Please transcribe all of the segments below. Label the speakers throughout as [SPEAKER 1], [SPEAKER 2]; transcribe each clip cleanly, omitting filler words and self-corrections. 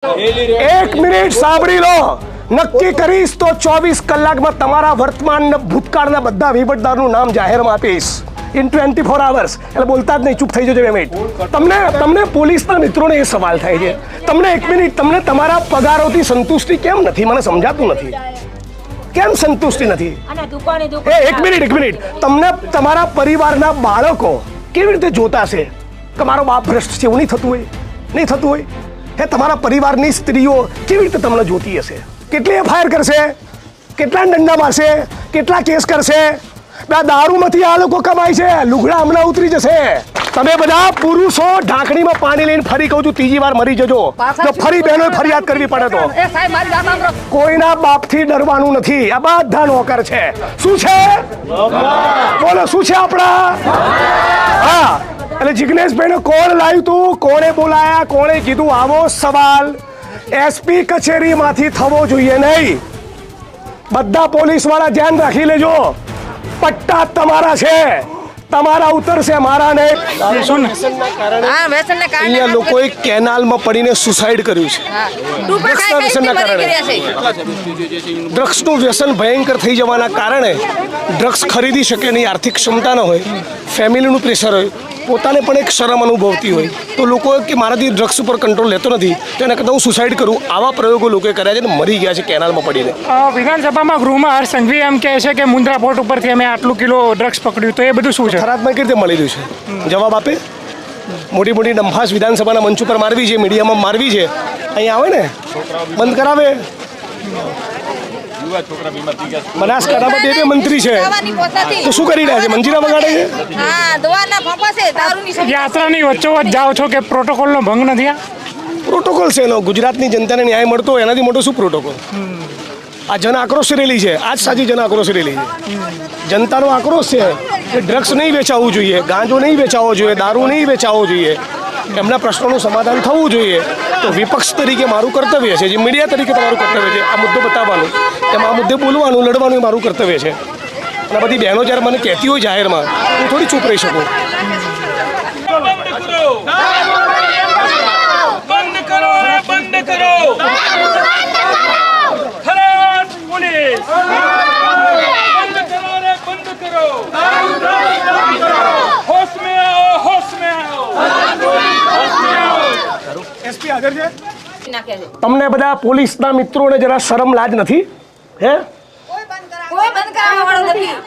[SPEAKER 1] एक मिनिट સાંભળી લો, નક્કી કરીશ તો 24 કલાકમાં તમારા વર્તમાન ભૂતકાળના બધા વહીવટદારનું નામ જાહેરમાં આપીશ ઇન 24 hours. એટલે બોલતા જ નહીં, ચૂપ થઈ જજો 2 મિનિટ. તમને પોલીસના મિત્રોને એ સવાલ થાય છે, તમને 1 મિનિટ, તમને તમારા પગારોથી સંતુષ્ટિ કેમ નથી? મને સમજાતું નથી કેમ સંતુષ્ટિ નથી. એક મિનિટ, તમને તમારા પરિવારના બાળકો કેવી રીતે જોતા છે કે મારો બાપ ભ્રષ્ટ છે? એવું નહીં થતું હોય. હે, તમારા પરિવારની સ્ત્રીઓ કેવી રીતે તમને જોતી હશે? કેટલી એફઆઈઆર કરશે? કેટલા દંડા મારશે? કેટલા કેસ કરશે? દારૂમાંથી આ લોકો કમાય છે, લુગડા હમણાં ઉતરી જશે. તમે બધા પુરુષો ઢાંકણીમાં પાણી લઈને ફરી કહું છું, ત્રીજી વાર મરી જજો તો ફરી બહેનોએ ફરિયાદ કરવી પડે તો. કોઈના બાપથી ડરવાનું નથી, આ બધા નોકર છે. શું છે? બોલો, શું છે આપણા? હા, એટલે જિગ્નેશભાઈને કોણ લાવ્યું તું, કોણે બોલાયા, કોણે કીધું? આવો સવાલ એસપી કચેરીમાંથી થવો જોઈએ નહીં. બધા પોલીસ વાળા ધ્યાન રાખી લેજો, પટ્ટા તમારા છે, તમારા ઉતરશે, મારા નહીં. અહીંયા લોકોએ કેનાલમાં પડીને સુસાઇડ કર્યું છે ડ્રગ્સના વ્યસનના કારણે. ડ્રગ્સનું વ્યસન ભયંકર થઈ જવાના કારણે ડ્રગ્સ ખરીદી શકે નહીં, આર્થિક ક્ષમતા ન હોય, ફેમિલીનું પ્રેશર હોય, પોતાને પણ એક શરમ અનુભવતી હોય, તો લોકો કે મારાથી ડ્રગ્સ ઉપર કંટ્રોલ લેતો નથી તો એના કરતાં હું સુસાઇડ કરું. આવા પ્રયોગો લોકોએ કર્યા છે ને મરી ગયા છે કેનાલમાં પડીને.
[SPEAKER 2] વિધાનસભામાં ગૃહમાં હર્ષ સંઘવી એમ કહે છે કે મુન્દ્રા પોર્ટ ઉપરથી અમે આટલું કિલો ડ્રગ્સ પકડ્યું, તો એ બધું શું છે?
[SPEAKER 1] થરાદમાં કેવી રીતે મળી રહ્યું છે? જવાબ આપે. મોટી મોટી ડંફાસ વિધાનસભાના મંચ ઉપર મારવી છે, મીડિયામાં મારવી છે, અહીંયા આવે ને બંધ કરાવે. બનાસકાંઠામાં 2 મંત્રી છે તો શું કરી રહ્યા છે? મંજીરા વગાડે છે.
[SPEAKER 2] યાત્રાની વચ્ચોવચ્ચ જાઓ છો કે પ્રોટોકોલનો ભંગ નથી?
[SPEAKER 1] પ્રોટોકોલ છે એનો, ગુજરાતની જનતાને ન્યાય મળતો હોય એનાથી મોટો શું પ્રોટોકોલ? આ જન આક્રોશ રેલી છે, આ જ સાચી જન આક્રોશ રેલી છે. જનતાનો આક્રોશ છે કે ડ્રગ્સ નહીં વેચાવવું જોઈએ, ગાંજો નહીં વેચાવવો જોઈએ, દારૂ નહીં વેચાવવો જોઈએ, એમના પ્રશ્નોનું સમાધાન થવું જોઈએ. તો વિપક્ષ તરીકે મારું કર્તવ્ય છે, જે મીડિયા તરીકે તમારું કર્તવ્ય છે, આ મુદ્દો બતાવવાનું, એમાં આ મુદ્દે બોલવાનું, લડવાનું એ મારું કર્તવ્ય છે. અને બધી બહેનો જ્યારે મને કહેતી હોય જાહેરમાં, હું થોડી ચૂપ રહી શકું. તમને બધા પોલીસના મિત્રોને જરા શરમ લાજ નથી? હે,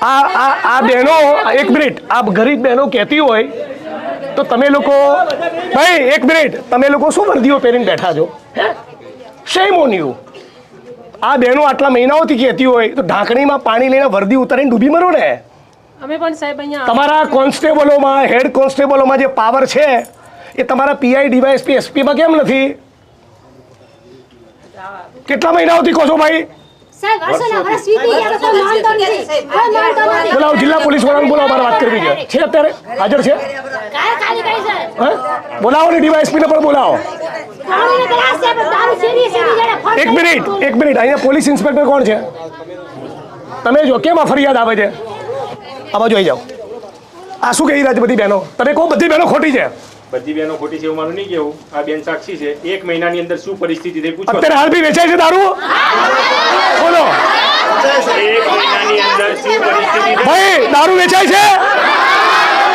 [SPEAKER 1] આ બહેનો 1 મિનિટ, આ ગરીબ બહેનો કહેતી હોય તો તમે લોકો, ભાઈ 1 મિનિટ, તમે લોકો શું વર્દીઓ પહેરીને બેઠા છો? હે, શેમ ઓન યુ. આ બહેનો આટલા મહિનાઓથી કહેતી હોય તો ઢાંકણીમાં પાણી લઈને વર્દી ઉતારીને ડૂબી મરો ને.
[SPEAKER 3] અમે પણ સાહેબ અહીંયા
[SPEAKER 1] તમારા કોન્સ્ટેબલોમાં, હેડ કોન્સ્ટેબલોમાં જે પાવર છે એ તમારા પીઆઈ, ડીવાયએસપી, એસપીમાં કેમ નથી? કેટલા મહિનાઓથી કહો છો ભાઈ? બોલાવો, જિલ્લા પોલીસ વડાને બોલાવો, મારે વાત કરવી છે. અત્યારે હાજર છે? બોલાવો ને, ડીવાયએસપીને પણ બોલાવો. 1 મિનિટ, અહીંયા પોલીસ ઇન્સ્પેક્ટર કોણ છે? તમે જો કેમ આ ફરિયાદ આવે છે? આ બાજુ આવી જાઓ. આ શું કહી રહ્યા છે બધી બહેનો? તમે કહો બધી બહેનો ખોટી છે.
[SPEAKER 4] બધી બહેનો ખોટી છે એવું માનું નહીં કેવું. આ બેન સાક્ષી છે. 1 મહિનાની અંદર શું પરિસ્થિતિ થઈ પૂછો.
[SPEAKER 1] અત્યારે હાલ બી વેચાય છે દારૂ? બોલો.
[SPEAKER 4] 1 મહિનાની અંદર શું પરિસ્થિતિ થઈ?
[SPEAKER 1] ભાઈ દારૂ વેચાય છે?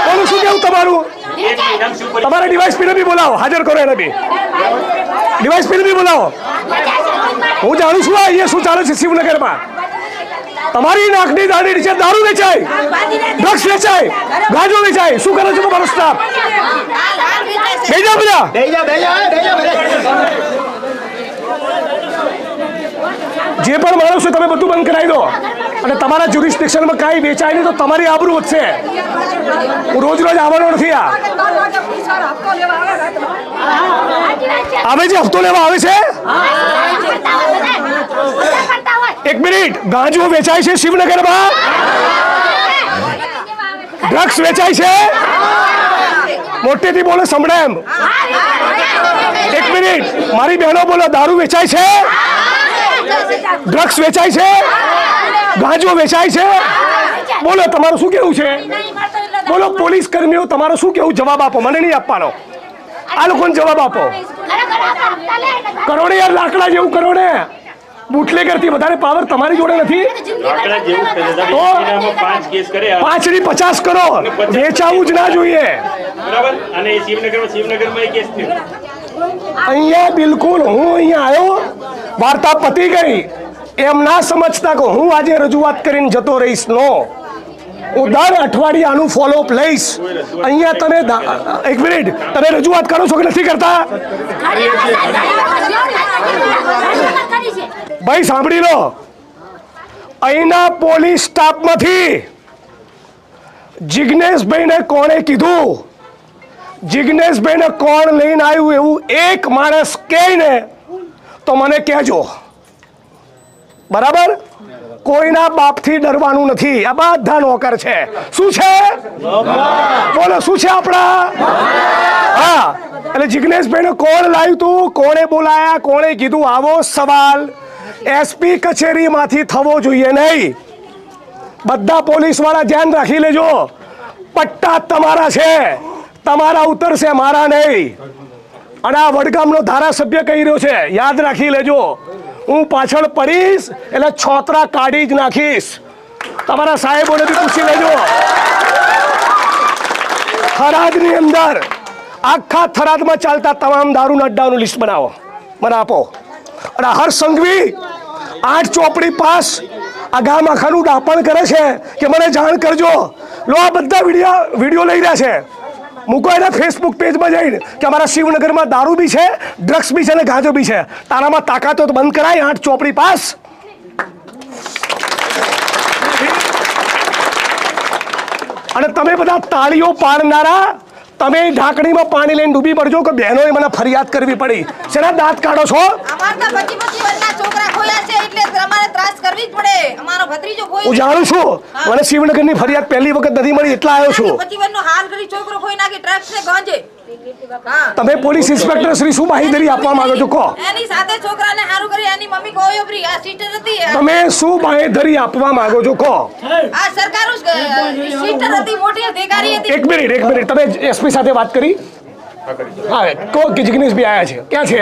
[SPEAKER 1] બોલું, શું કેવું તમારું?
[SPEAKER 4] 1 મહિનામાં શું પરિસ્થિતિ?
[SPEAKER 1] તમારા ડીવાયએસપીને બી બોલાવો, હાજર કરો એને બી. ડીવાયએસપીને બી બોલાવો. હું જાણું છું અહીંયા શું ચાલે છે શિવનગરમાં. તમારી નાકની દાઢી નીચે દારૂ વેચાય, ડ્રગ્સ વેચાય, ગાંજો વેચાય. શું કરે છે તમારો સ્ટાફ? બેજા જે પણ માણસો તમે બધું બંધ કરાવી દો અને તમારા જ્યુરિસ્ડિક્શનમાં કાંઈ વેચાય નહીં તો તમારી આબરૂ વધશે. હું રોજ આવવાનો નથી. આવે છે, હપ્તો લેવા આવે છે. 1 મિનિટ, ગાંજો વેચાય છે શિવનગરમાં? ડ્રગ્સ વેચાય છે? મોટેથી બોલો, સંભળાય એમ. 1 મિનિટ, મારી બહેનો બોલો, દારૂ વેચાય છે? ડ્રગ્સ વેચાય છે? ગાંજો વેચાય છે? બોલો, તમારું શું કેવું છે? બોલો, પોલીસ કર્મીઓ તમારું શું કેવું? જવાબ આપો, મને નહીં આપવાનો. આ લોકોને જવાબ આપો. કરો ને યાર, લાકડા જેવું કરો ને. બુટલેગરથી વધારે પાવર તમારી જોડે નથી.
[SPEAKER 4] લાકડા જેવું જ કરે. તમે
[SPEAKER 1] તો?
[SPEAKER 4] એક મહિનામાં 5 કેસ કર્યા
[SPEAKER 1] 5 ની 50 કરો, વેચાવું જ ના જોઈએ.
[SPEAKER 4] બરાબર. અને એ શિવનગરમાં એ કેસ થયો.
[SPEAKER 1] અહીંયા બિલકુલ હું અહીંયા આવ્યો, વાર્તા પતી ગઈ. એમ ના સમજતા કે હું આજે રજૂઆત કરીને જતો રહીશ. નો, હું દર અઠવાડિયે આનું ફોલોઅપ લઈશ. અહીંયા તમે એક મિનિટ, તમે રજૂઆત કરો છો કે નથી કરતા? ભાઈ સાંભળી લો, અહીંના પોલીસ સ્ટાફમાંથી જિજ્ઞેશભાઈને કોણે કીધું, જિજ્ઞેશભાઈને કોણ લઈને આવ્યું એવું એક માણસ કહે ને તો મને કહેજો. બરાબર? કોઈના બાપથી ડરવાનું નથી. આ બધા નોકર છે. શું છે? બોલો શું છે આપણા? હા, એટલે જિજ્ઞેશભાઈને કોણ લાવ્યું તું, કોણે બોલાયા, કોણે કીધું, આવો સવાલ એસપી કચેરીમાંથી થવો જોઈએ નહીં. બધા પોલીસ વાળા ધ્યાન રાખી લેજો. પટ્ટા તમારા છે, તમારા ઉતરશે, મારા નહીં. અને આ વડગામનો ધારાસભ્ય કહી રહ્યો છે, યાદ રાખી લેજો. હું પાછળ પડીશ એટલે છોતરા કાઢી જ નાખીશ. તમારા સાહેબોને બી પૂછી લેજો. થરાદની અંદર, આખા થરાદમાં ચાલતા તમામ દારૂના અડ્ડાઓનું લિસ્ટ બનાવો, મને આપો. અને હર્ષ સંઘવી 8 ચોપડી પાસ આ ગામ આખાનું ડાપણ કરે છે કે મને જાણ કરજો. લો, આ બધા વિડીયો લઈ રહ્યા છે, મૂકો એના ફેસબુક પેજમાં જઈને કે અમારા શિવનગરમાં દારૂ બી છે, ડ્રગ્સ બી છે અને ગાંજો બી છે. તારામાં તાકાત હોય તો બંધ કરાય. 8 ચોપડી પાસ. અને તમે બધા તાળીઓ પાડનારા, તમે ઢાંકણીમાં પાણી લઈને ડૂબી પડજો કે બહેનોએ મને ફરિયાદ કરવી પડી. શેના દાંત કાઢો છો?
[SPEAKER 5] અમારા 25 વર્ષના છોકરા ખોયા છે એટલે અમારે ત્રાસ કરવી જ પડે. અમારો ભત્રીજો ખોઈ
[SPEAKER 1] હું જાણું છું, મને શિવનગરની ફરિયાદ પહેલી વખત નથી મળી, એટલા આવ્યો છું.
[SPEAKER 5] 25 વર્ષનો હાલ કરી છોકરો ખોઈ નાખી ડ્રગ્સ ને ગાંજે.
[SPEAKER 1] તમે પોલીસ ઇન્સ્પેક્ટર શ્રી શું બાંહેધરી આપવા માંગો છો કહો?
[SPEAKER 5] એની સાથે છોકરાને હારું કરી એની મમ્મી કોયો ફ્રી આ સિસ્ટર હતી.
[SPEAKER 1] તમે શું બાંહેધરી આપવા માંગો છો કહો?
[SPEAKER 5] આ સરકાર સિસ્ટર હતી, મોટી અધિકારી હતી.
[SPEAKER 1] એક મિનિટ, તમે એસપી સાથે વાત કરી? હા, કહો કે જિગ્નેશભાઈ આવ્યા છે. ક્યાં છે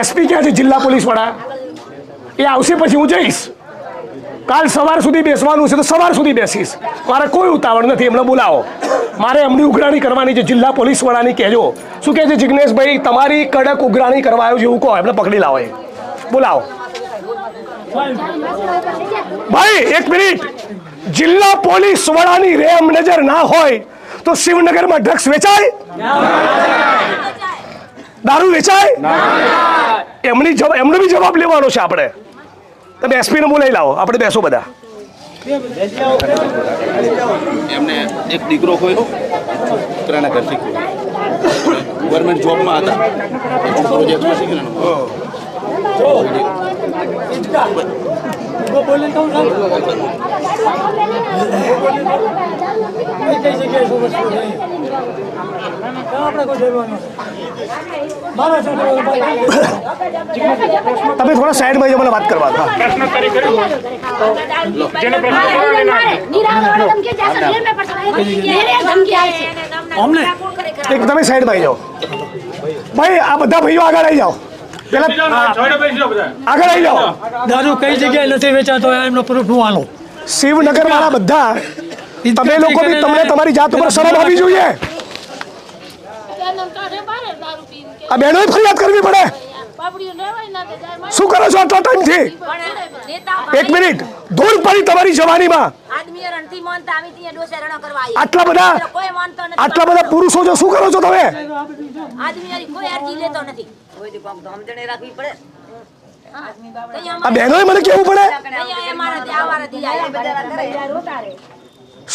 [SPEAKER 1] એસપી? ક્યાં છે જિલ્લા પોલીસ વાળા? એ આવશે પછી હું જઈશ. કાલ સવાર સુધી બેસવાનું છે તો સવાર સુધી બેસીશ. મારે કોઈ ઉતાવળ નથી. એમને બોલાવો, મારે એમની ઉઘરાણી કરવાની છે. જિલ્લા પોલીસ વાળાની કહેજો. શું કહે છે જિગ્નેશભાઈ, તમારી કડક ઉઘરાણી કરવા આવ્યો છે એવું કહો. એમને પકડી લાવો, એ બોલાવો. ભાઈ એક મિનિટ, જિલ્લા પોલીસ વડાની રેમ નજર ના હોય તો શિવનગરમાં ડ્રગ્સ વેચાય? દારૂ વેચાય? એમનો બી જવાબ લેવાનો છે આપણે. તમે એસપી ને બોલાવી લાવો, આપણે બેસો બધા.
[SPEAKER 6] એમને એક દીકરો ખોયો, દીકરાના ઘરથી ખોયો. ગવર્મેન્ટ જોબમાં હતા, પ્રોજેક્ટમાં શીખવાનો.
[SPEAKER 1] તમે થોડા સાઈડમાં જો, મને વાત કરવા દો.
[SPEAKER 4] પ્રશ્નોત્તરી કર્યું. જેનો પ્રશ્ન કર્યો એને
[SPEAKER 1] એક તમે સાઈડમાં જાઓ. ભાઈ આ બધા ભાઈઓ આગળ આવી જાઓ. પેલા આગળ આવી જાઓ.
[SPEAKER 7] દારૂ કઈ જગ્યાએ નથી વેચાતો એમનો પ્રૂફ હું આલો.
[SPEAKER 1] શિવનગર વાળા બધા તમે લોકો બી તમને તમારી જાત ઉપર શરમ આપવી જોઈએ. આ બહેનોએ ફરિયાદ કરવી પડે. શું કરો છો આટલા ટાઈમથી? એક મિનિટ, ધૂળ પડી તમારી જવાનીમાં. આટલા બધા પુરુષો છો, શું કરો છો તમે? આ બહેનોએ મને કેવું પડે.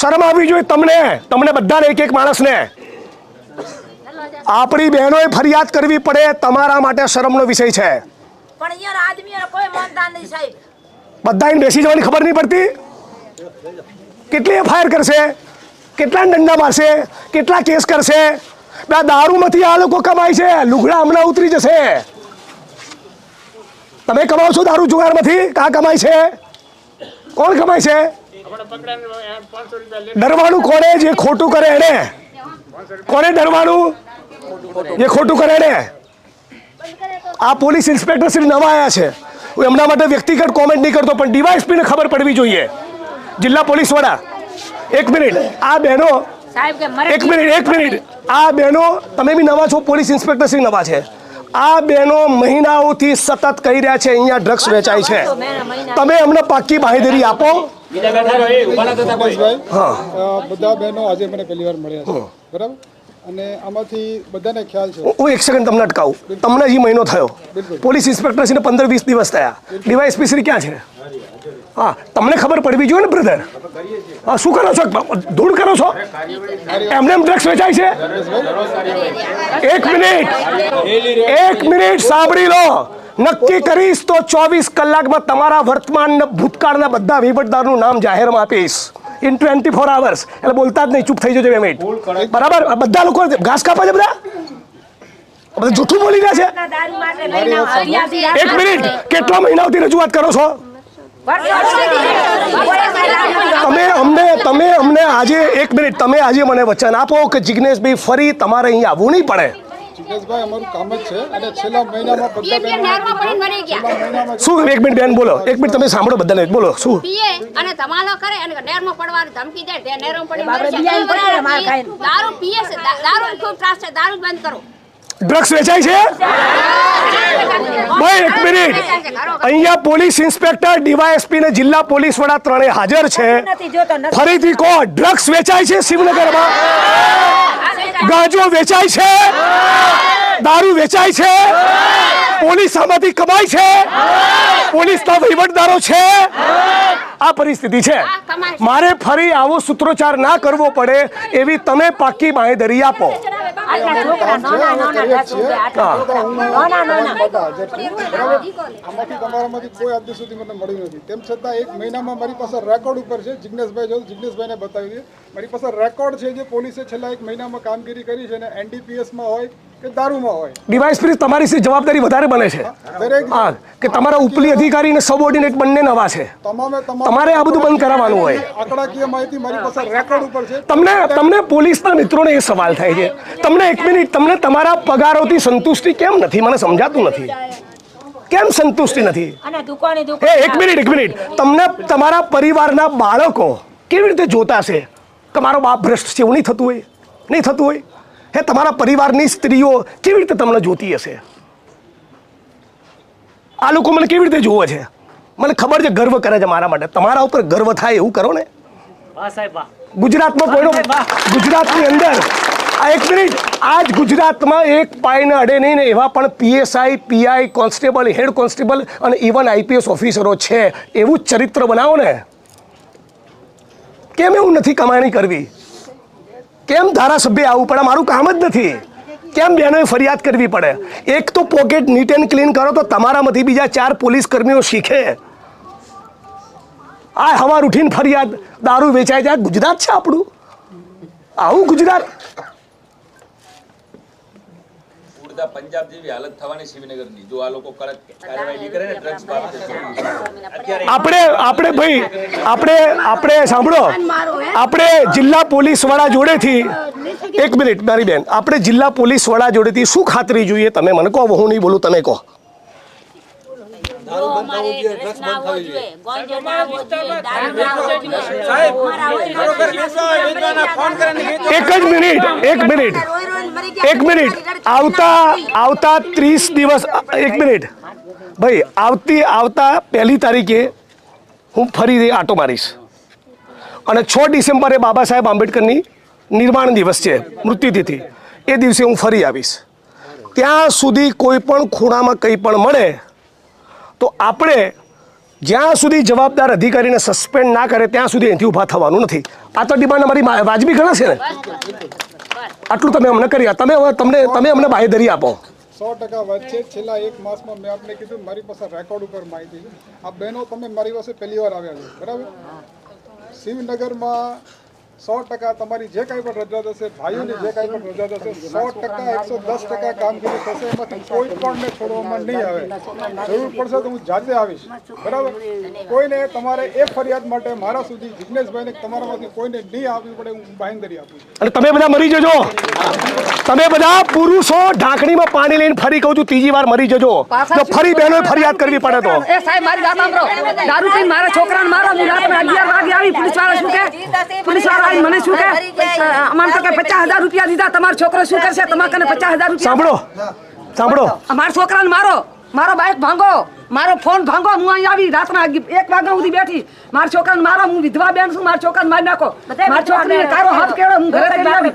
[SPEAKER 1] શરમ આવવી જોઈએ તમને બધાને, એક એક માણસને. આપણી બહેનોએ ફરિયાદ કરવી પડે, તમારા માટે શરમનો વિષય છે. બધાને બેસી જવાની ખબર નહીં પડતી. કેટલી એફઆઈઆર કરશે, કેટલા દંડા મારશે, કેટલા કેસ કરશે. આ દારૂમાંથી આ લોકો કમાય છે, લુગડા હમણાં ઉતરી જશે. તમે કમાઓ છો દારૂ જુગારમાંથી? કાં કમાય છે? કોણ કમાય છે? ડરવાનું કોને? જે ખોટું કરે એને. કોને ડરવાનું? એ ખોટું કરે ને. આ પોલીસ ઇન્સ્પેક્ટર શ્રી નવા આવ્યા છે. હું એમના માટે વ્યક્તિગત કોમેન્ટ નહીં કરતો, પણ ડીવાયએસપીને ખબર પડવી જોઈએ. જિલ્લા પોલીસ વડા, એક મિનિટ. આ બહેનો, એક મિનિટ. આ બહેનો, તમે બી નવા છો, પોલીસ ઇન્સ્પેક્ટર શ્રી નવા છે. આ બહેનો મહિનાઓથી સતત કહી રહ્યા છે અહીંયા ડ્રગ્સ વેચાય છે. તમે અમને પાક્કી બાંહેધરી આપો.
[SPEAKER 8] હા, બધા બહેનો આજે મને પહેલી વાર મળ્યા છે, બરાબર? અને આમાંથી બધાને ખ્યાલ છે.
[SPEAKER 1] હું એક સેકન્ડ તમને અટકાવું. તમને હજી મહિનો થયો, પોલીસ ઇન્સ્પેક્ટર શ્રીને 15-20 દિવસ થયા, ડીવાયએસપી શ્રી ક્યાં છે? હા, તમને ખબર પડવી જોઈએ ને બ્રધર. હા, શું કરો છો? ધૂળ કરો છો? એમને એમ ડ્રગ્સ વેચાય છે? એક મિનિટ સાંભળી લો. નક્કી કરીશ તો 24 કલાકમાં તમારા વર્તમાન ભૂતકાળના બધા વહીવટદારનું નામ જાહેરમાં આપીશ. In 24 hours. એટલે બોલતા જ નહીં, ચૂપ થઈ જજો 2 મિનિટ. બરાબર? બધા લોકો ઘાસ કાપે છે, બધા જૂઠું બોલી રહ્યા છે. એક મિનિટ, કેટલા મહિનાઓથી રજૂઆત કરો છો? તમે અમને આજે, એક મિનિટ, તમે આજે મને વચન આપો કે જિગ્નેશભાઈ ફરી તમારે અહીંયા આવવું નહીં પડે.
[SPEAKER 8] જિગ્નેશભાઈ, અમારું કામ જ છે અને છેલ્લા મહિનામાં બધા
[SPEAKER 1] શું? એક મિનિટ બેન બોલો, એક મિનિટ તમે સાંભળો, બધાને બોલો. શું?
[SPEAKER 9] અને ધમાલો કરે અને નેરમાં પડવાની ધમકી દે, તે નેરમાં પડી દારૂ પીએ છે, દારૂ ખૂબ ત્રાસ છે, દારૂ બંધ કરો.
[SPEAKER 1] ડ્રગ્સ વેચાય છે? ભાઈ એક મિનિટ, અહીંયા પોલીસ ઇન્સ્પેક્ટર, ડીવાયએસપી ને જિલ્લા પોલીસ વડા ત્રણેય હાજર છે. ફરીથી કહો, ડ્રગ્સ વેચાય છે શિવનગરમાં? ગાંજો વેચાય છે? દારૂ વેચાય છે? પોલીસ આમાંથી કમાય છે? પોલીસના વહીવટદારો છે? આ પરિસ્થિતિ છે. મારે ફરી આવો સૂત્રોચ્ચાર ના કરવો પડે એવી તમે પાક્કી બાંહેધરી આપો.
[SPEAKER 8] તમારામાંથી કોઈ આજ સુધી મને મળ્યું નથી. તેમ છતાં એક મહિનામાં મારી પાસે રેકોર્ડ ઉપર છે. જિગ્નેશભાઈ જો જિગ્નેશભાઈને બતાવી દે, મારી પાસે રેકોર્ડ છે જે પોલીસે છેલ્લા એક મહિનામાં કામગીરી કરી છે, અને એનડીપીએસમાં હોય કે દારૂમાં હોય.
[SPEAKER 1] ડીવાયએસપી તમારી જવાબદારી વધારે બને છે. હા, કે તમારા ઉપલી અધિકારી અને સબઓર્ડિનેટ બંને નવા છે. તમારે આ બધું બંધ કરાવવાનું હોય.
[SPEAKER 8] આંકડાકીય માહિતી મારી પાસે રેકોર્ડ ઉપર છે.
[SPEAKER 1] તમને પોલીસના મિત્રોને એ સવાલ થાય છે, તમને એક મિનિટ, તમને તમારા પગારોથી સંતુષ્ટિ કેમ નથી? મને સમજાતું નથી કેમ સંતુષ્ટિ નથી. એક મિનિટ, તમને તમારા પરિવારના બાળકો કેવી રીતે જોતા છે કે મારો બાપ ભ્રષ્ટ છે? એવું નહીં થતું હોય? હે, તમારા પરિવારની સ્ત્રીઓ કેવી રીતે તમને જોતી હશે? આ લોકો મને કેવી રીતે જોવે છે? મને ખબર છે, ગર્વ કરે છે મારા માટે. તમારા ઉપર ગર્વ થાય એવું કરો ને. ગુજરાતમાં ગુજરાતની અંદર એક મિનિટ, આજ ગુજરાતમાં એક પાયને અડે નહીં ને એવા પણ PSI, PI, constable, head constable અને ઇવન આઈપીએસ ઓફિસરો છે. એવું જ ચરિત્ર બનાવો ને. કેમ એવું નથી કમાણી કરવી? કેમ ધારાસભ્ય આવવું પડે? મારું કામ જ નથી. કેમ બહેનોએ ફરિયાદ કરવી પડે? એક તો પોકેટ નીટ એન્ડ ક્લીન કરો તો તમારામાંથી બીજા 4 પોલીસ કર્મીઓ શીખે. આ હવાર ઉઠીને ફરિયાદ, દારૂ વેચાય છે. ગુજરાત છે આપણું? આવું ગુજરાત?
[SPEAKER 10] પંજાબ જેવી હાલત થવાની શિવનગરની, જો આ લોકો કડક કાર્યવાહી કરે ને ડ્રગ્સ બાબતે.
[SPEAKER 1] આપણે સાંભળો, આપણે જિલ્લા પોલીસ વડા જોડેથી, એક મિનિટ મારી બેન, આપણે જિલ્લા પોલીસ વડા જોડેથી શું ખાતરી જોઈએ? તમે મને કહો, હું નહીં બોલું, તમે કહો. એક મિનિટ, આવતા 30 દિવસ, એક મિનિટ ભાઈ, આવતા 1 તારીખે હું ફરી આટો મારીશ, અને 6 ડિસેમ્બરે બાબા સાહેબ આંબેડકરની નિર્માણ દિવસ છે, મૃત્યુતિથિ. એ દિવસે હું ફરી આવીશ. ત્યાં સુધી કોઈ પણ ખૂણામાં કંઈ પણ મળે તો આપણે જ્યાં સુધી જવાબદાર અધિકારીને સસ્પેન્ડ ના કરે ત્યાં સુધી અહીંથી ઊભા થવાનું નથી. આ તો ડિમાન્ડ અમારી વાજબી ગણાશે ને? આટલું તમે અમને કરી, તમે અમને બાંહેધરી આપો.
[SPEAKER 8] 100% વાત છે. છેલ્લા 1 માસમાં મેં આપને કીધું, મારી પાસે રેકોર્ડ ઉપર માહિતી છે. આ બહેનો, તમે મારી પાસે પહેલી વાર આવ્યા છો, બરાબર? શિવનગરમાં 100% તમારી જે કાંઈ પણ રજૂઆત હશે, ભાઈઓની જે કાંઈ પણ રજૂઆત હશે, 100% 110% કામગીરી થશે. એમાંથી કોઈ પણને છોડવામાં નહીં આવે. જરૂર પડશે તો હું જાતે આવીશ, બરાબર? કોઈને તમારે એ ફરિયાદ માટે મારા સુધી જિજ્ઞેશભાઈને તમારામાંથી કોઈને નહીં આવવી પડે, હું બાંહેધરી આપું છું.
[SPEAKER 1] અને તમે બધા મરી જજો. તમે બધા પુરુષો ઢાંકણીમાં પાણી લઈને ફરી કહું છું ત્રીજી વાર મરી જજો. જો ફરી બહેનોએ ફરિયાદ કરવી પડે તો.
[SPEAKER 3] એ સાહેબ મારી વાત સાંભળો. દારૂ પીને મારા છોકરાને મારો. હું રાતના 11 વાગે આવી. પોલીસવાળા શું કહે? પોલીસવાળા આવીને મને શું કહે? અમારે તો કે 50,000 રૂપિયા દીધા. તમારો છોકરો શું કરશે? તમારે કને 50,000 રૂપિયા. સાંભળો. અમારા છોકરાને મારો બાઇક ભાંગો, મારો ફોન ભાંગો. હું અહીં આવી રાતના 1 વાગ્યા સુધી બેઠી. મારા છોકરાને મારો. હું વિધવા બેન છું. મારા છોકરાને મારી નાખો. મારા છોકરીને કારો હાથ કેળો. હું ઘરે આવી.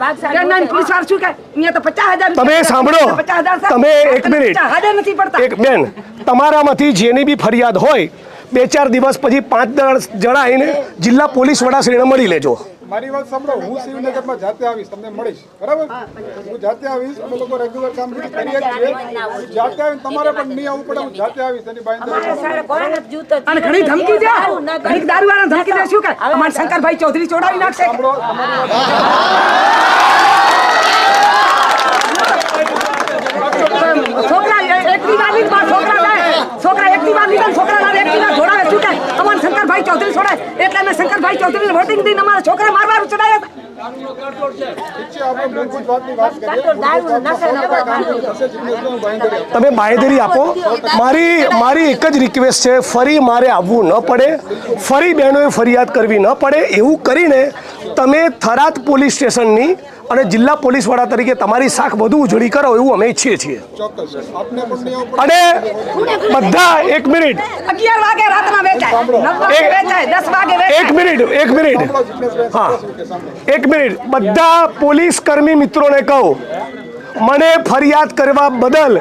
[SPEAKER 3] પોલીસવાળા શું કહે? અહીંયા તો 50,000.
[SPEAKER 1] તમે સાંભળો. તમે એક મિનિટ.
[SPEAKER 3] 50,000 નથી પડતા.
[SPEAKER 1] એક બેન, તમારામાંથી જેની બી ફરિયાદ હોય 2-4 દિવસ પછી 5 જણા આવીને જિલ્લા પોલીસ વડાશ્રીને મળી લેજો.
[SPEAKER 8] મારી વાત સાંભળો. હું શિવનગરમાં જાતે આવીશ, તમને મળીશ, બરાબર? હું જાતે આવીશ. અમે લોકો રેગ્યુલર કામગીરી કરીએ છીએ. જાતે આવીને તમારે પણ નહીં આવવું પડે. હું જાતે આવીશ. એની બાંહેધરી.
[SPEAKER 3] અને ઘણી ધમકી દે. ઘણી દારૂવાળા ધમકી દે. શું કહે? અમારે શંકરભાઈ ચૌધરી ચોડાવી નાખશે.
[SPEAKER 8] સાંભળો,
[SPEAKER 3] છોકરા એકની વાર લીધ. છોકરા એકની વાર લીધા. છોકરા એકની વાર જોડાવે. શું કહે? અમારે શંકરભાઈ ચૌધરી છોડાય એટલે અમે શંકરભાઈ ચૌધરીને વોટિંગ દઈને અમારા છોકરા મારવા ચડાયા હતા.
[SPEAKER 1] તમે બાંહેધરી આપો. મારી એક જ રિક્વેસ્ટ છે, ફરી મારે આવવું ન પડે, ફરી બહેનોએ ફરિયાદ કરવી ન પડે. એવું કરીને તમે થરાદ પોલીસ સ્ટેશનની અને જિલ્લા પોલીસ વડા તરીકે તમારી શાખ વધુ ઉજળી કરો એવું અમે ઈચ્છીએ છીએ. અને બધા 1 મિનિટ
[SPEAKER 3] 11 વાગે રાતના વેચાય, 9 વાગે વેચાય, 10 વાગે વેચાય.
[SPEAKER 1] 1 મિનિટ. હા, 1 મિનિટ. બધા પોલીસ કર્મી મિત્રોને કહું, મને ફરિયાદ કરવા બદલ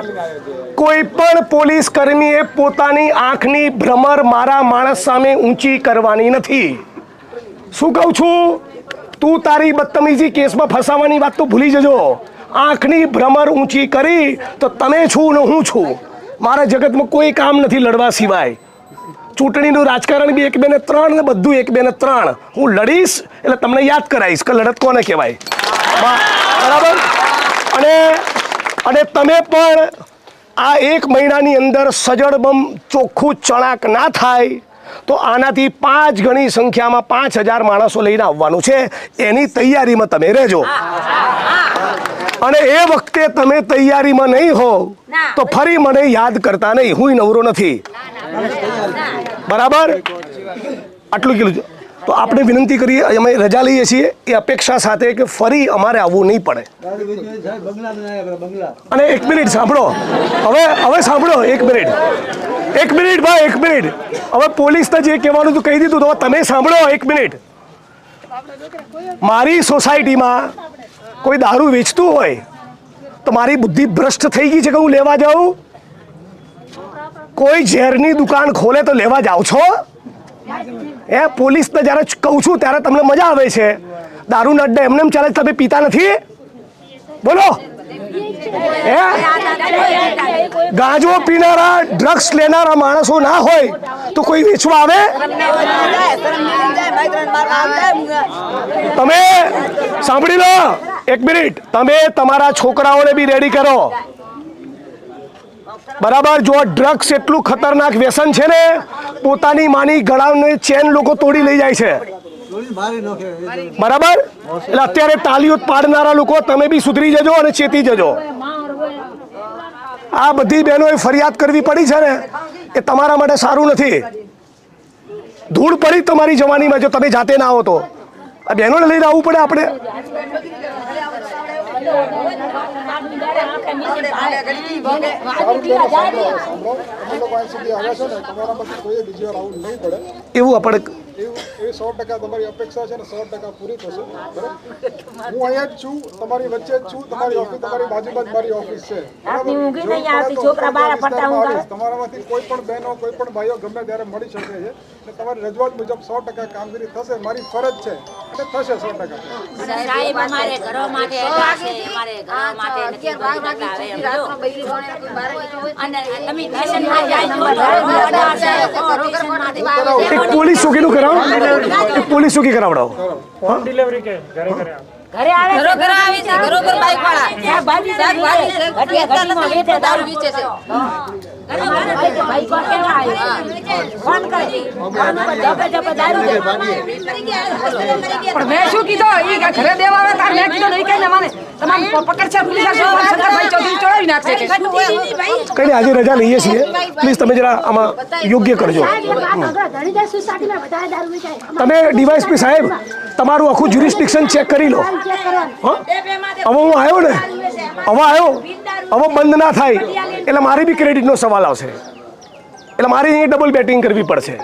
[SPEAKER 1] કોઈ પણ પોલીસ કર્મીએ પોતાની આંખની ભ્રમર મારા માણસ સામે ઊંચી કરવાની નથી. શું કહું છું? તું તારી બદતમીજી કેસમાં ફસાવાની વાત તો ભૂલી જજો. આંખની ભ્રમર ઊંચી કરી તો તમે છું ને હું છું. મારા જગતમાં કોઈ કામ નથી લડવા સિવાય. ચૂંટણીનું રાજકારણ બી 1, 2 ને 3 ને બધું 1, 2 ને 3. હું લડીશ એટલે તમને યાદ કરાવીશ કે લડત કોને કહેવાય, બરાબર? અને તમે પણ આ 1 મહિનાની અંદર સજડબમ ચોખ્ખું ચણાક ના થાય તો આનાથી 5 ગણી સંખ્યામાં 5,000 માણસો લઈને આવવાનું છે. એની તૈયારીમાં તમે રહેજો. અને એ વખતે તમે તૈયારીમાં નહીં હો તો ફરી મને યાદ કરતા નહીં. હું નવરો નથી, બરાબર? આટલું કીધું. તો આપણે વિનંતી કરીએ, અમે રજા લઈએ છીએ એ અપેક્ષા સાથે કે ફરી અમારે આવવું નહીં પડે. અને 1 મિનિટ સાંભળો. હવે સાંભળો. 1 મિનિટ ભાઈ, 1 મિનિટ. હવે પોલીસને જે કહેવાનું હતું કહી દીધું. તો તમે સાંભળો 1 મિનિટ. મારી સોસાયટીમાં કોઈ દારૂ વેચતું હોય તો મારી બુદ્ધિ ભ્રષ્ટ થઈ ગઈ છે કે હું લેવા જાઉં? કોઈ ઝેરની દુકાન ખોલે તો લેવા જાઓ છો? પોલીસને જ્યારે કહું છું ત્યારે તમને મજા આવે છે. દારૂના અડ્ડા એમને ચાલે, તમે પીતા નથી? બોલો. ગાંજો પીનારા, ડ્રગ્સ લેનારા માણસો ના હોય તો કોઈ વેચવા આવે? તમે સાંભળી લો 1 મિનિટ. તમે તમારા છોકરાઓને બી રેડી કરો, બરાબર? જો ડ્રગ્સ એટલું ખતરનાક વ્યસન છે ને, પોતાની માની ગળાની ચેન લોકો તોડી લઈ જાય છે, બરાબર? એટલે અત્યારે તાલીઓ પાડનારા લોકો તમે બી સુધરી જજો અને ચેતી જજો. આ બધી બહેનોએ ફરિયાદ કરવી પડી છે ને, એ તમારા માટે સારું નથી. ધૂળ પડી તમારી જવાનીમાં જો તમે જાતે ના આવો તો. આ બહેનોને લઈને આવવું પડે આપણે. એવું આપણે
[SPEAKER 8] એ 100% તમારી અપેક્ષા છે ને 100% પૂરી થશે, બરાબર? હું અહીંયા જ છું, તમારી વચ્ચે જ છું. તમારી ઓફિસ તમારી બાજુમાં જ મારી ઓફિસ છે. તમારામાંથી કોઈ પણ બહેનો, કોઈ પણ ભાઈઓ ગમે ત્યારે મળી શકે છે. અને તમારી રજૂઆત મુજબ 100% કામગીરી થશે. મારી ફરજ છે અને થશે 100%.
[SPEAKER 1] પોલીસ ચોકીનું કરાવો. પોલીસ શું કી કરાવડાવો
[SPEAKER 2] હોમ ડિલિવરી કે ઘરે ઘરે
[SPEAKER 5] ઘરે આવે છે ઘરોઘર બાઈક વાળા શાકભાજી દારૂ વેચે છે
[SPEAKER 3] પણ મેં શું કીધું ઈ કે ઘરે દેવા આવે તાર મેં કીધું નહીં કઈ મને તમામ પકડ છે પોલીસ શંકરભાઈ ચૌધરી ચોરાવી નાખશે કે
[SPEAKER 1] કઈ આજે રજા લઈએ છીએ પ્લીઝ તમે જરા આમાં યોગ્ય કરજો તમે ડીવાયએસપી સાહેબ તમારું આખું જ્યુરિસ્ડિક્શન ચેક કરી લો હવે હું આવ્યો ને હવે બંધ ના થાય એટલે મારી બી ક્રેડિટનો સવાલ આવશે એટલે મારે અહીં ડબલ બેટિંગ કરવી પડશે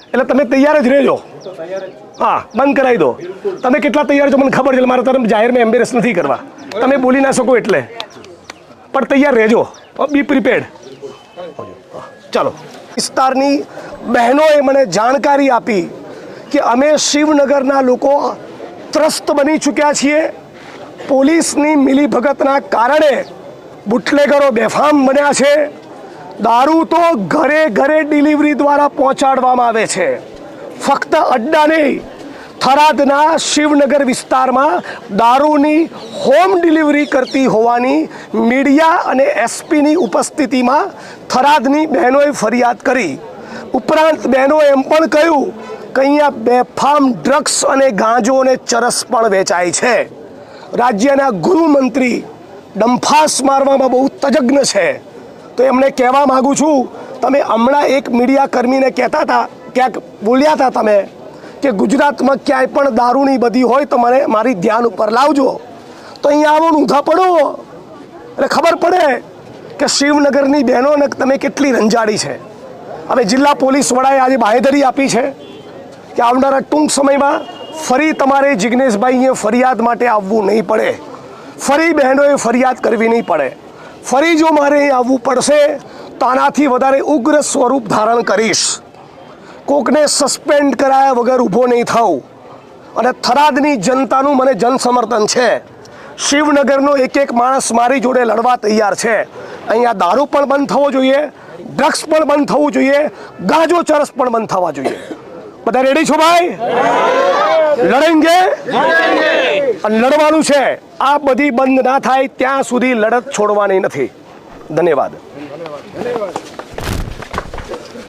[SPEAKER 1] એટલે તમે તૈયાર જ રહેજો હા બંધ કરાવી દો તમે કેટલા તૈયાર છો મને ખબર છે મારે તમે જાહેરમાં એમ્બેરેસ નથી કરવા તમે બોલી ના શકો એટલે પણ તૈયાર રહેજો બી પ્રિપેર્ડ ચાલો વિસ્તારની બહેનોએ મને જાણકારી આપી કે અમે શિવનગરના લોકો ત્રસ્ત બની ચૂક્યા છીએ પોલીસની મિલીભગતના કારણે બુટલેગરો બેફામ બન્યા છે દારૂ તો ઘરે ઘરે ડિલિવરી દ્વારા પહોંચાડવામાં આવે છે ફક્ત અડ્ડા નહીં થરાદના શિવનગર વિસ્તારમાં દારૂની હોમ ડિલિવરી કરતી હોવાની મીડિયા અને એસપીની ઉપસ્થિતિમાં થરાદની બહેનોએ ફરિયાદ કરી ઉપરાંત બહેનોએ એમ પણ કહ્યું કે અહીંયા બેફામ ડ્રગ્સ અને ગાંજો અને ચરસ પણ વેચાય છે રાજ્યના ગૃહમંત્રી ડંફાસ મારવામાં બહુ તજજ્ઞ છે તો એમને કહેવા માગું છું તમે હમણાં એક મીડિયા કર્મીને કહેતા હતા ક્યાંક બોલ્યા હતા તમે કે ગુજરાતમાં ક્યાંય પણ દારૂની બધી હોય તો મને મારી ધ્યાન ઉપર લાવજો તો અહીંયા આવો ઊંધા પડો એટલે ખબર પડે કે શિવનગરની બહેનોને તમે કેટલી રંજાડી છે હવે જિલ્લા પોલીસ વડાએ આજે બાંહેધરી આપી છે કે આવનારા ટૂંક સમયમાં ફરી તમારે જિગ્નેશભાઈએ ફરિયાદ માટે આવવું નહીં પડે ફરી બહેનોએ ફરિયાદ કરવી નહીં પડે ફરી જો મારે અહીં આવવું પડશે તો આનાથી વધારે ઉગ્ર સ્વરૂપ ધારણ કરીશ કોકને સસ્પેન્ડ કરાયા વગર ઊભો નહીં થાઉં અને થરાદની જનતાનું મને જનસમર્થન છે શિવનગરનો એક એક માણસ મારી જોડે લડવા તૈયાર છે અહીંયા દારૂ પણ બંધ થવો જોઈએ ડ્રગ્સ પણ બંધ થવું જોઈએ ગાંજો ચરસ પણ બંધ થવા જોઈએ બધા રેડી છો ભાઈ લડેંગે અને લડવાનું છે આ બધી બંધ ના થાય ત્યાં સુધી લડત છોડવાની નથી ધન્યવાદ